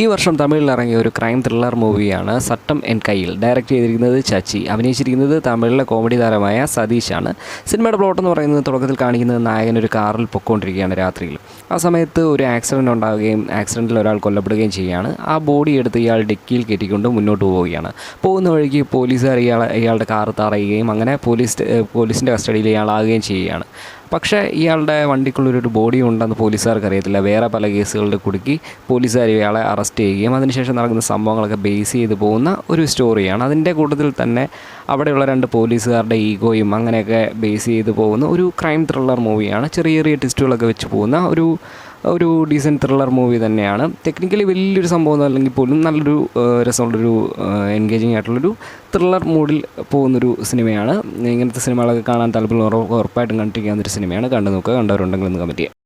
ഈ വർഷം തമിഴിൽ ഇറങ്ങിയ ഒരു ക്രൈം ത്രില്ലർ മൂവിയാണ് സട്ടം എൻ കയ്യിൽ. ഡയറക്റ്റ് ചെയ്തിരിക്കുന്നത് ചച്ചി, അഭിനയിച്ചിരിക്കുന്നത് തമിഴിലെ കോമഡി താരമായ സതീഷാണ്. സിനിമയുടെ പ്ലോട്ട് എന്ന് പറയുന്നത് തുടക്കത്തിൽ കാണിക്കുന്നത് നായകൻ ഒരു കാറിൽ പൊയ്ക്കൊണ്ടിരിക്കുകയാണ് രാത്രിയിൽ. ആ സമയത്ത് ഒരു ആക്സിഡൻറ്റ് ഉണ്ടാവുകയും ആക്സിഡൻറ്റിൽ ഒരാൾ കൊല്ലപ്പെടുകയും ചെയ്യുകയാണ്. ആ ബോഡി എടുത്ത് ഇയാൾ ഡിക്കിയിൽ കയറ്റിക്കൊണ്ട് മുന്നോട്ട് പോവുകയാണ്. പോകുന്ന വഴിക്ക് പോലീസുകാർ ഇയാളുടെ കാർ തടയുകയും അങ്ങനെ പോലീസിൻ്റെ കസ്റ്റഡിയിൽ ഇയാളാകുകയും ചെയ്യുകയാണ്. പക്ഷേ ഇയാളുടെ വണ്ടിക്കുള്ളൊരു ബോഡി ഉണ്ടെന്ന് പോലീസുകാർക്ക് അറിയത്തില്ല. വേറെ പല കേസുകളിൽ കുടുക്കി പോലീസുകാർ ഇയാളെ അറസ്റ്റ് ചെയ്യുകയും അതിനുശേഷം നടക്കുന്ന സംഭവങ്ങളൊക്കെ ബേസ് ചെയ്ത് പോകുന്ന ഒരു സ്റ്റോറിയാണ്. അതിൻ്റെ കൂട്ടത്തിൽ തന്നെ അവിടെയുള്ള രണ്ട് പോലീസുകാരുടെ ഈഗോയും അങ്ങനെയൊക്കെ ബേസ് ചെയ്ത് പോകുന്ന ഒരു ക്രൈം ത്രില്ലർ മൂവിയാണ്. ചെറിയ ചെറിയ ട്വിസ്റ്റുകളൊക്കെ വെച്ച് പോകുന്ന ഒരു ഡീസൻറ്റ് ത്രില്ലർ മൂവി തന്നെയാണ്. ടെക്നിക്കലി വലിയൊരു സംഭവമൊന്നും അല്ലെങ്കിൽ പോലും നല്ലൊരു രസമുള്ളൊരു എൻഗേജിങ് ആയിട്ടുള്ളൊരു ത്രില്ലർ മൂഡിൽ പോകുന്നൊരു സിനിമയാണ്. ഇങ്ങനത്തെ സിനിമകളൊക്കെ കാണാൻ താല്പര്യം ഉറപ്പായിട്ടും കണ്ടിരിക്കാവുന്നൊരു സിനിമയാണ്. കണ്ടു നോക്കുക, കണ്ടവരുണ്ടെങ്കിൽ ഒന്ന് കമൻറ്റ് ചെയ്യുക.